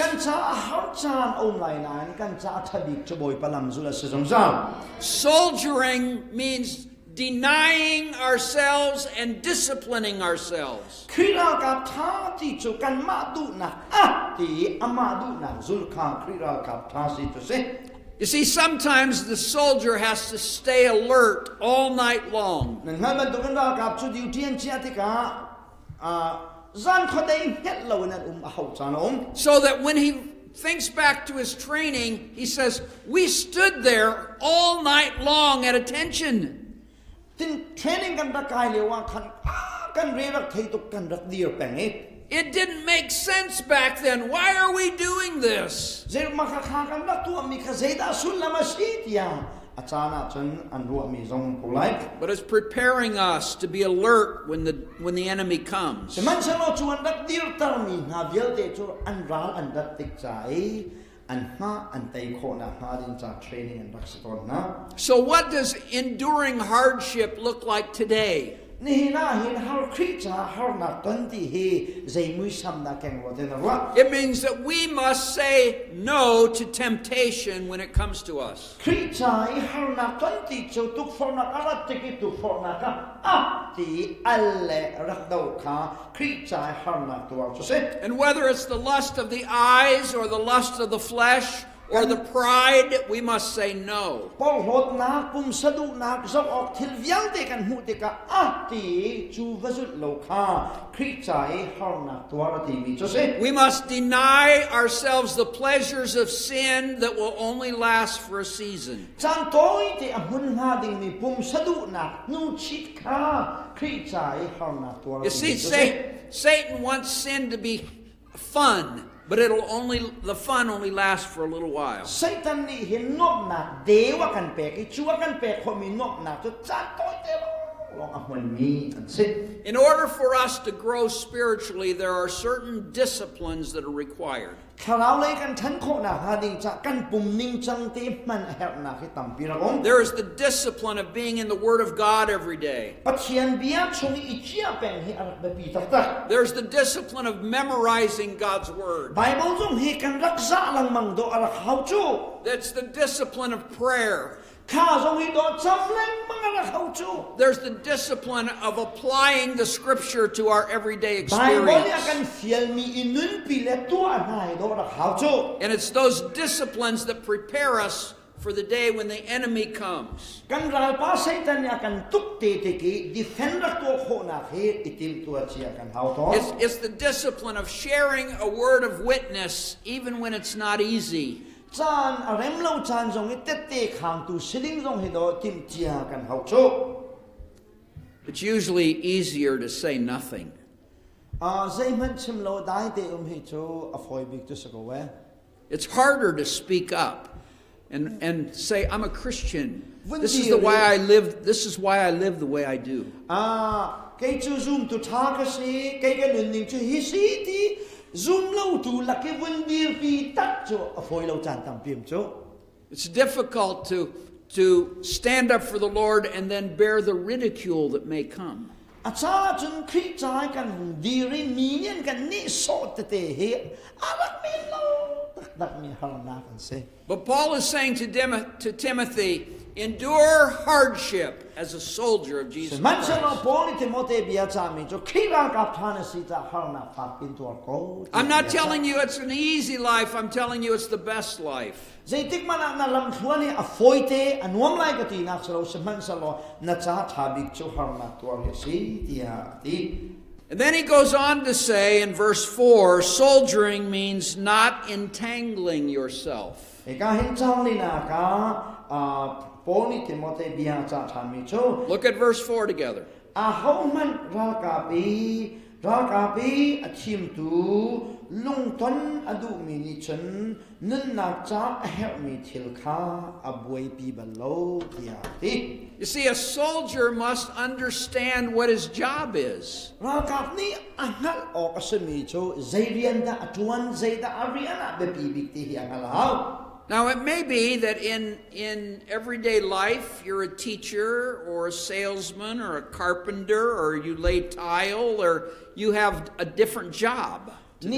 Soldiering means denying ourselves and disciplining ourselves. Khrih Ralkap tha ti chu kan ma du na ti ama du na zul kha Khrih Ralkap tha si to se. You see, sometimes the soldier has to stay alert all night long. Nang man du kan Ralkap chu duty an chia ti ka zan khodai het lo nan hau chan so that when he thinks back to his training, he says, "We stood there all night long at attention." Training kan rakai lewa kan rerak thei tuk kan rak dir peng It didn't make sense back then. Why are we doing this? Zer makha kan rak tu mi kha zeda sul lama sitia achana chen an ru mi zong pulai. But it's preparing us to be alert when the enemy comes. Seman sano chuan rak dir tar mi na bial te chu an ral an dak tik chai. So what does enduring hardship look like today? It means that we must say no to temptation when it comes to us. And whether it's the lust of the eyes or the lust of the flesh or the pride, we must say no. We must deny ourselves the pleasures of sin that will only last for a season. You see, Satan wants sin to be fun, but the fun only lasts for a little while. Satan ni hin nok nak dewa kan pek chua kan pek kho mi nok nak to chan toy te lo long ahon mi an sit. In order for us to grow spiritually, there are certain disciplines that are required. There is the discipline of being in the Word of God every day. There's the discipline of memorizing God's Word. That's the discipline of prayer. There's the discipline of applying the Scripture to our everyday experience. And it's those disciplines that prepare us for the day when the enemy comes. It's the discipline of sharing a word of witness even when it's not easy. It's usually easier to say nothing. It's harder to speak up and say, "I'm a Christian. This is why I live the way I do." It's difficult to stand up for the Lord and then bear the ridicule that may come. But Paul is saying to Timothy, endure hardship as a soldier of Jesus Christ. I'm not telling you it's an easy life. I'm telling you it's the best life. And then he goes on to say in verse 4, soldiering means not entangling yourself. Look at verse 4 together. You see, a soldier must understand what his job is. Now, it may be that in everyday life, you're a teacher or a salesman or a carpenter or you lay tile or you have a different job to do.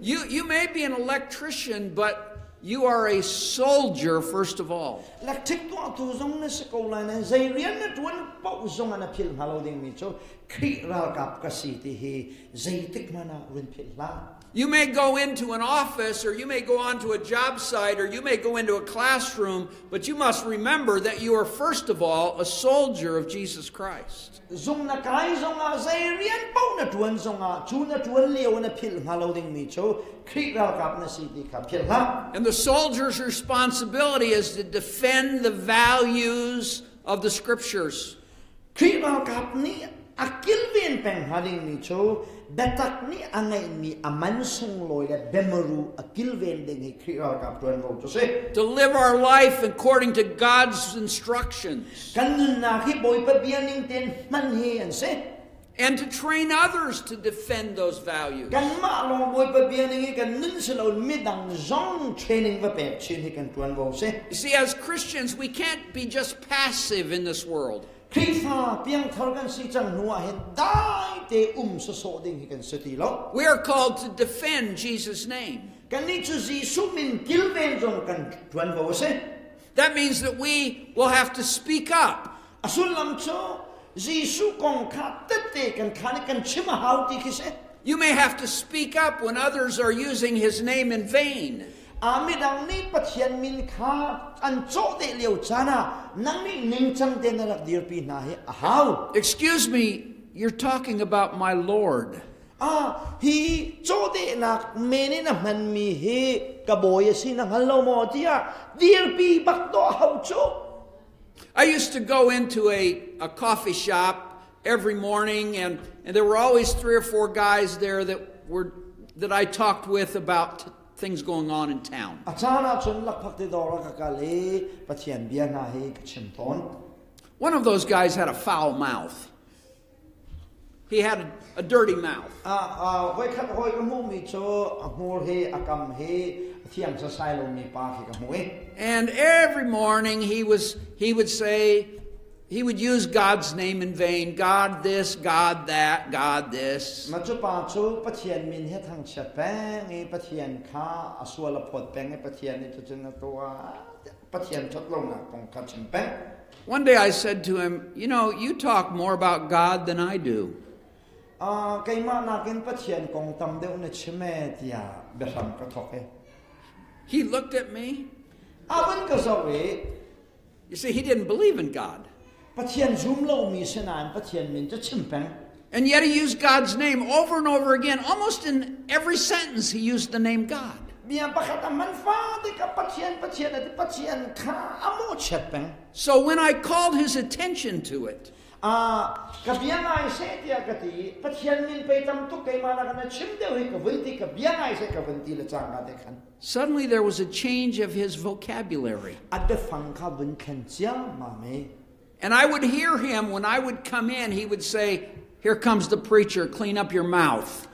You may be an electrician, but you are a soldier first of all. You may go into an office, or you may go onto a job site, or you may go into a classroom, but you must remember that you are first of all a soldier of Jesus Christ. And the soldier's responsibility is to defend the values of the Scriptures. To live our life according to God's instructions. And to train others to defend those values. You see, as Christians, we can't be just passive in this world. We are called to defend Jesus' name. That means that we will have to speak up. You may have to speak up when others are using His name in vain. Excuse me, you're talking about my Lord. I used to go into a coffee shop every morning, and there were always 3 or 4 guys there that I talked with about things going on in town. One of those guys had a foul mouth. He had a dirty mouth. And every morning he would use God's name in vain. God this, God that, God this. One day I said to him, you know, you talk more about God than I do. He looked at me. You see, he didn't believe in God. And yet he used God's name over and over again. Almost in every sentence he used the name God. So when I called his attention to it, suddenly there was a change of his vocabulary. And I would hear him when I would come in, he would say, "Here comes the preacher, clean up your mouth."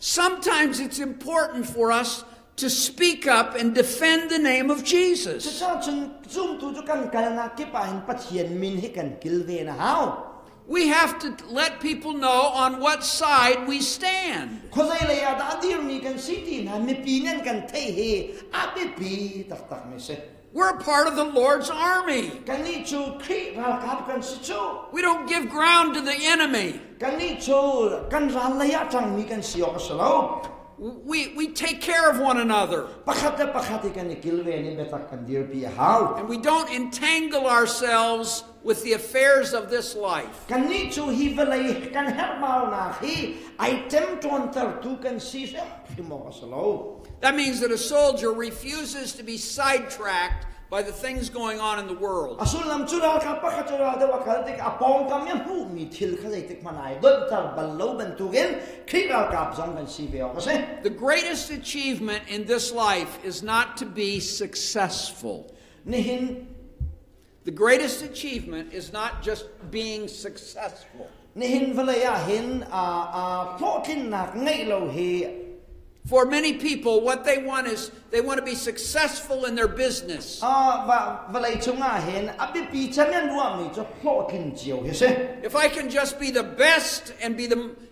Sometimes it's important for us to speak up and defend the name of Jesus. We have to let people know on what side we stand. We're a part of the Lord's army. We don't give ground to the enemy. We take care of one another. And we don't entangle ourselves with the affairs of this life. That means that a soldier refuses to be sidetracked by the things going on in the world. The greatest achievement in this life is not to be successful. The greatest achievement is not just being successful. For many people, what they want is they want to be successful in their business. If I can just be the best and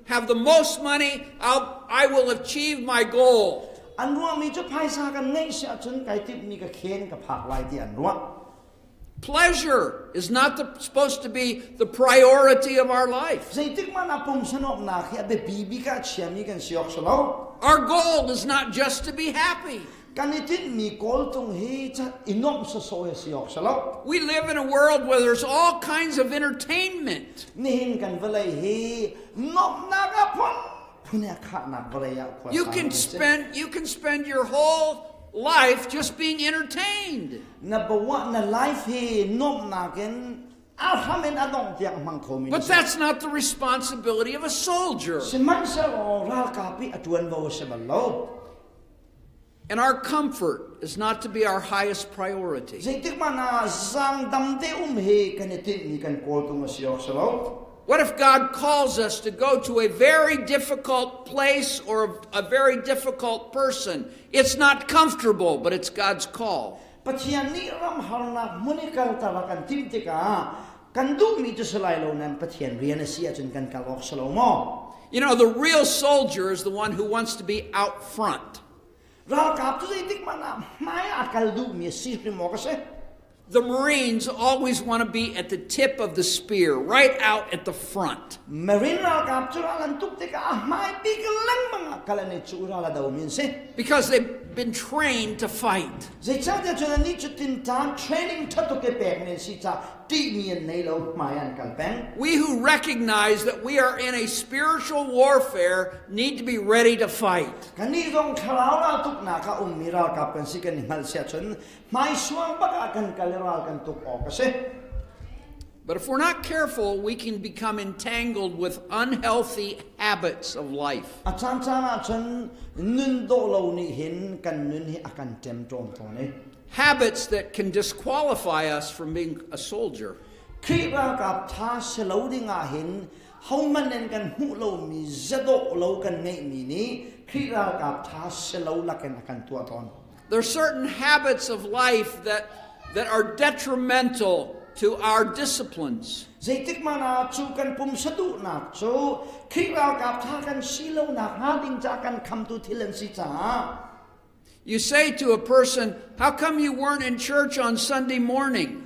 have the most money, I will achieve my goal. Pleasure is not supposed to be the priority of our life. Our goal is not just to be happy. We live in a world where there's all kinds of entertainment. You can spend your whole life just being entertained. But that's not the responsibility of a soldier. And our comfort is not to be our highest priority. What if God calls us to go to a very difficult place or a very difficult person? It's not comfortable, but it's God's call. You know, the real soldier is the one who wants to be out front. The Marines always want to be at the tip of the spear, right out at the front. Because they've been trained to fight. We who recognize that we are in a spiritual warfare need to be ready to fight. But if we're not careful, we can become entangled with unhealthy habits of life. Habits that can disqualify us from being a soldier. Khrih Ralkap tha selo dinga hin haumanen kan hulo mi zado lo kan nei mi ni Khrih Ralkap tha selo laken akan tuaton. There are certain habits of life that are detrimental to our disciplines. Zaitik mana chu kan pum sadu nak chu Khrih Ralkap tha kan silo nak ha ding cha kan kham tu thilen si cha. You say to a person, "How come you weren't in church on Sunday morning?"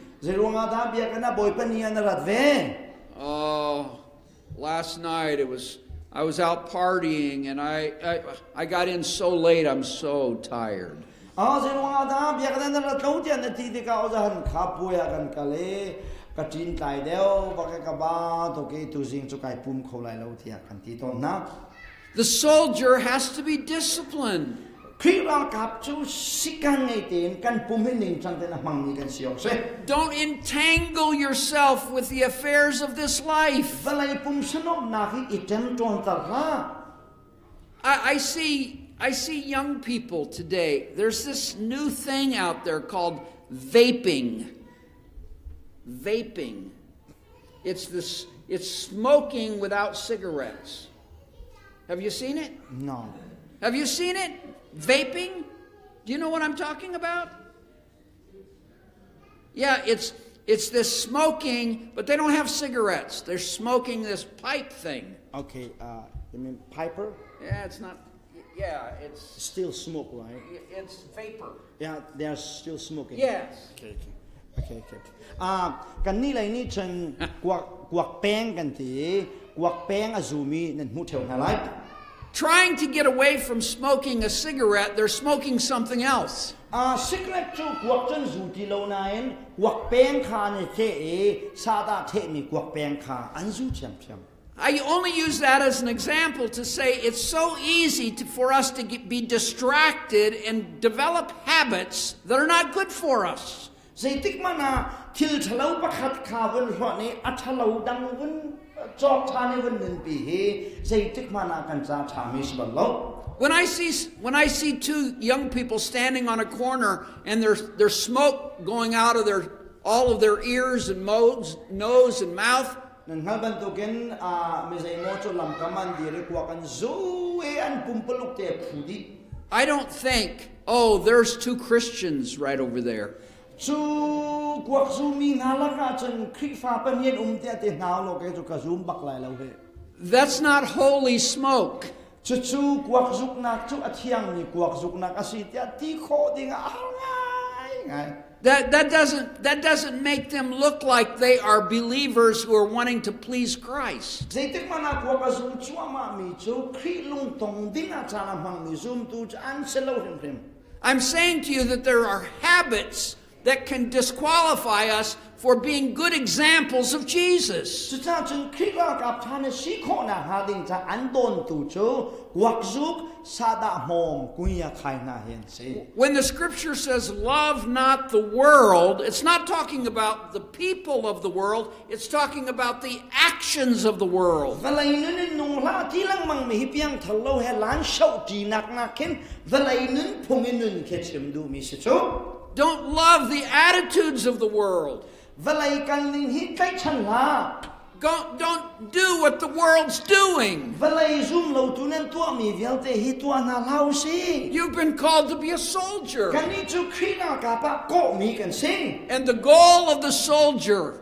Oh, last night I was out partying and I got in so late, I'm so tired. The soldier has to be disciplined. Don't entangle yourself with the affairs of this life. I see young people today. There's this new thing out there called vaping. Vaping. It's smoking without cigarettes. Have you seen it? No. Have you seen it? Vaping? Do you know what I'm talking about? Yeah, it's this smoking, but they don't have cigarettes. They're smoking this pipe thing. Okay, you mean piper? Yeah, it's not. Yeah, it's still smoke, right? It's vapor. Yeah, they are still smoking. Yes. Okay. Kan ni lai ni chen guak peng kan ti guak peng azumi nen mu theu na lai. Trying to get away from smoking a cigarette, they're smoking something else. Cigarette chu guak chen zu ti lo nain guak peng kha ne che e sa da the mi guak peng kha an zu cham cham. I only use that as an example to say it's so easy for us to be distracted and develop habits that are not good for us. Zaitik mana til thalau pakhat kha wen ro ni athalau dang wen chok tha ni wen nen pi he zaitik mana kan cha tha mi sbal lo. When I see two young people standing on a corner and there's smoke going out of all of their ears and nose and mouth, Nang halban to gen mi zai mo chu lam kaman di re kwa kan zo e an pumpaluk te phudi. I don't think, oh, there's two Christians right over there. Chu kwak zu mi ngala ka chen Khrih fa pan yen te te naw lo ke chu ka zum bak lai lo he. That's not holy smoke. Chu kwak zuk nak chu athiang ni kwak zuk nak asi te ti kho ding a ngai. That doesn't make them look like they are believers who are wanting to please Christ. Zaitik mana kwak zum chu ma mi chu Khrih lung tong ding a cha na mang mi zum tu an selo him. I'm saying to you that there are habits that can disqualify us for being good examples of Jesus. Chu cha chen Khrih Ralkap tha ne si kho na ha ding cha an don tu chu kwak zuk sa da hom kuya khai na hen se. When the scripture says love not the world, it's not talking about the people of the world, it's talking about the actions of the world. Valai nun nung la ti lang mang mi Piangthar lo he lan shau ti nak ken valai nun phung nun ke chim du mi se chu. Don't love the attitudes of the world. Valai kan ling hi kai chan la. Don't do what the world's doing. Valai zum lo tu nen tua mi vial te hi tua na lao si. You've been called to be a soldier. Kan ni chu Khrih Ralkap ko mi kan sing. And the goal of the soldier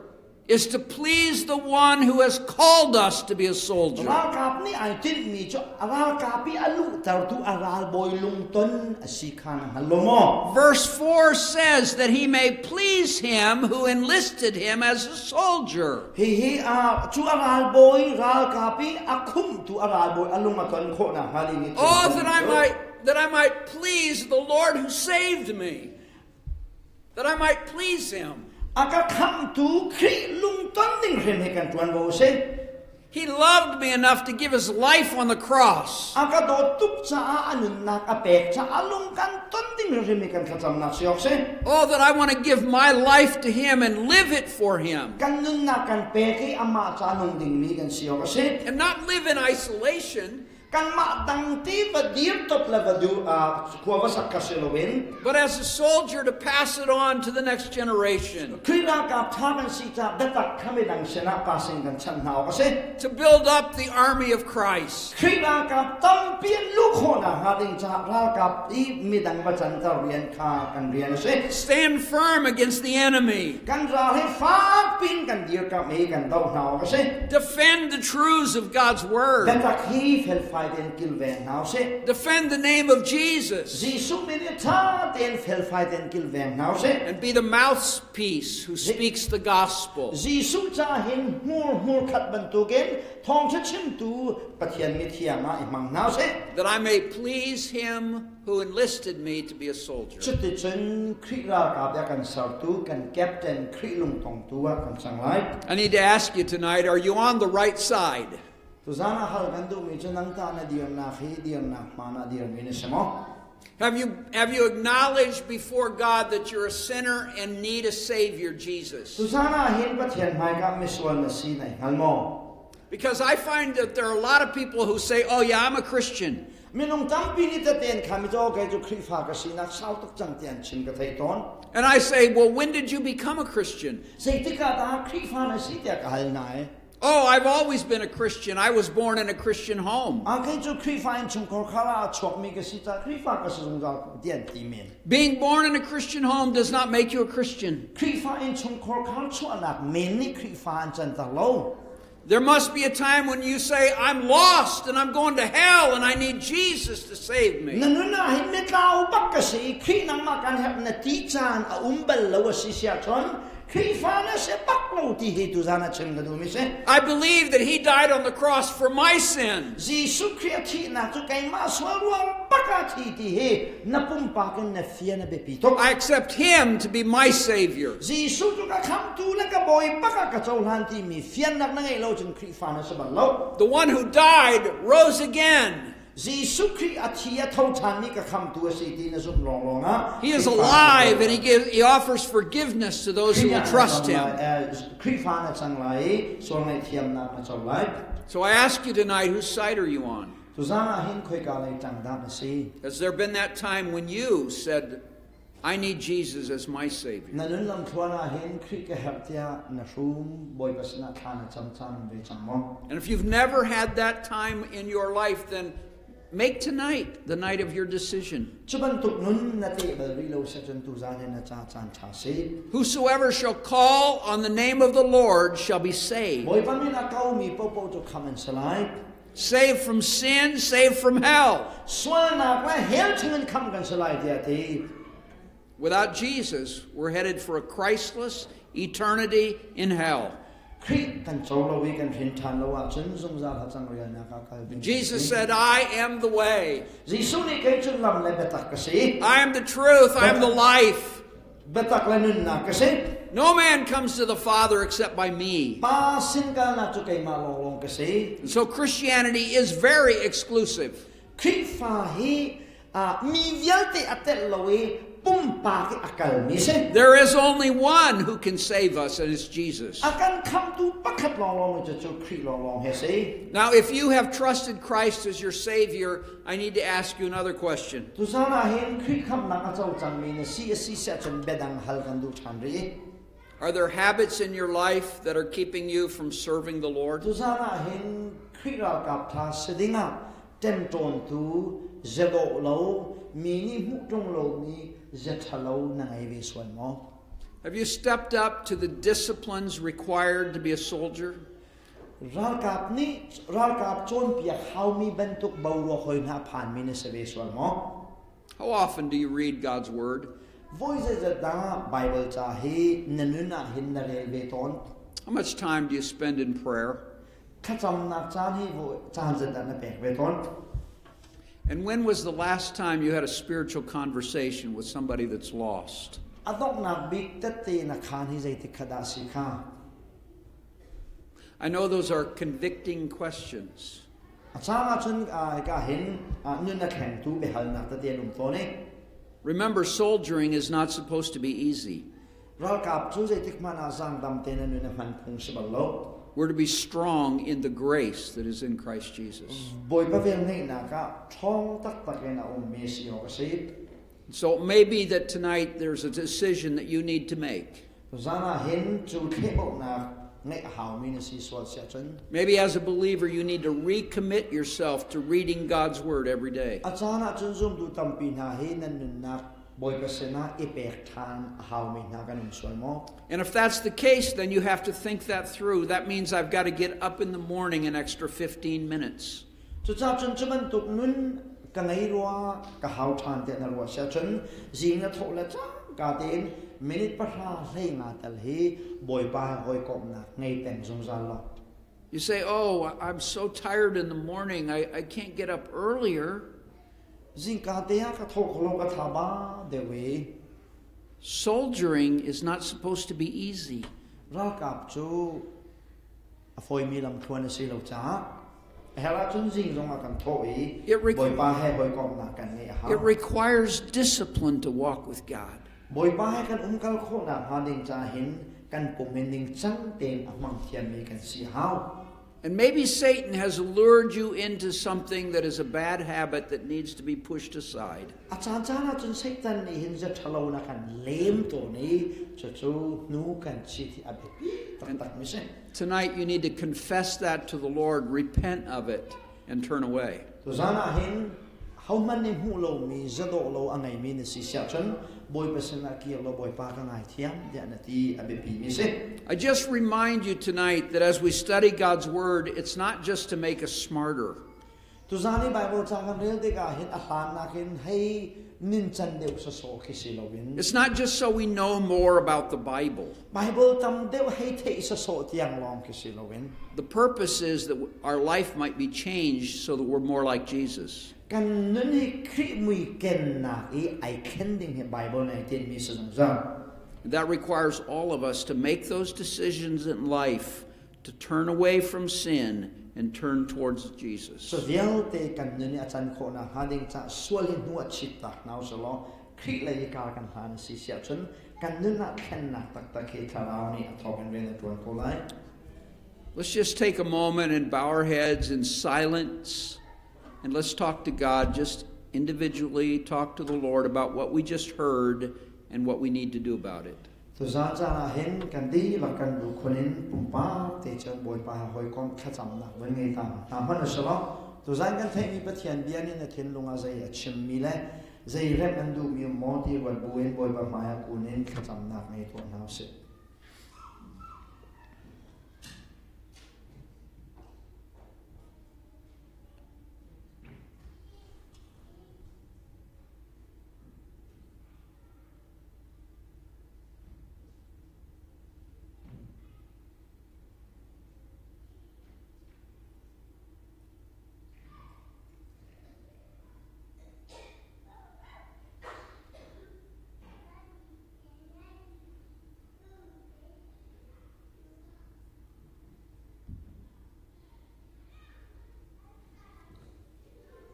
is to please the one who has called us to be a soldier. Ralkap ni ai tin mi chu Ralkap pi alu tar tu aral boy lung ton asi khan halomo. Verse 4 says that he may please him who enlisted him as a soldier. Hi chu aral boy Ralkap pi akhum tu aral boy alung aton kho na hali ni. Oh, that I might please the Lord who saved me. That I might please him. Aka kham tu Khrih lung ton ding rem he kan tuan bo se. He loved me enough to give his life on the cross. Aka do tuk cha anun nak apek cha alung kan ton ding rem he kan khatam na siok se. Oh, that I want to give my life to him and live it for him. Kan nun nak kan pe ki ama cha nung ding mi kan siok se. And not live in isolation. Kan ma dang ti ba dir tot la ba du kwa wasak kaselowen. But as a soldier to pass it on to the next generation. Khrih Ralkap tha kan si cha datak khame dang sena passing kan chan naw ka se. To build up the army of Christ. Khrih Ralkap tam pian lu kho na ha ding cha Ralkap I mi dang ba chan ta rian kha kan rian se. Stand firm against the enemy. Kan ra he fa pin kan dir ka me kan dau naw ka se. Defend the truths of God's word. Datak hi fel Defend the name of Jesus. And be the mouthpiece who speaks the gospel. That I may please him who enlisted me to be a soldier. I need to ask you tonight, are you on the right side? Have you acknowledged before God that you're a sinner and need a Savior, Jesus? Because I find that there are a lot of people who say, oh yeah, I'm a Christian. And I say, well, when did you become a Christian? Oh, I've always been a Christian. I was born in a Christian home. Being born in a Christian home does not make you a Christian. There must be a time when you say, I'm lost and I'm going to hell and I need Jesus to save me. I believe that he died on the cross for my sins. I accept him to be my Savior. The one who died rose again. He is alive and he offers forgiveness to those who will trust him. So I ask you tonight, whose side are you on? Has there been that time when you said, I need Jesus as my Savior? And if you've never had that time in your life, then make tonight the night of your decision. Whosoever shall call on the name of the Lord shall be saved. Saved from sin, saved from hell. Without Jesus, we're headed for a Christless eternity in hell. Jesus said, I am the way. I am the truth. I am the life. No man comes to the Father except by me. And so Christianity is very exclusive. There is only one who can save us, and it's Jesus. Now, if you have trusted Christ as your Savior, I need to ask you another question. Are there habits in your life that are keeping you from serving the Lord? Have you stepped up to the disciplines required to be a soldier? How often do you read God's Word? How much time do you spend in prayer? And when was the last time you had a spiritual conversation with somebody that's lost? I know those are convicting questions. Remember, soldiering is not supposed to be easy. We're to be strong in the grace that is in Christ Jesus. So it may be that tonight there's a decision that you need to make. Maybe as a believer you need to recommit yourself to reading God's Word every day. And if that's the case, then you have to think that through. That means I've got to get up in the morning an extra 15 minutes. You say, oh, I'm so tired in the morning, I can't get up earlier. Soldiering is not supposed to be easy. It requires discipline to walk with God. And maybe Satan has lured you into something that is a bad habit that needs to be pushed aside. Tonight you need to confess that to the Lord, repent of it, and turn away. I just remind you tonight that as we study God's Word, it's not just to make us smarter. It's not just so we know more about the Bible. The purpose is that our life might be changed so that we're more like Jesus. That requires all of us to make those decisions in life to turn away from sin and turn towards Jesus. Let's just take a moment and bow our heads in silence, and let's talk to God, just individually talk to the Lord about what we just heard and what we need to do about it.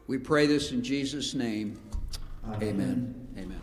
We pray this in Jesus' name. Amen. Amen. Amen.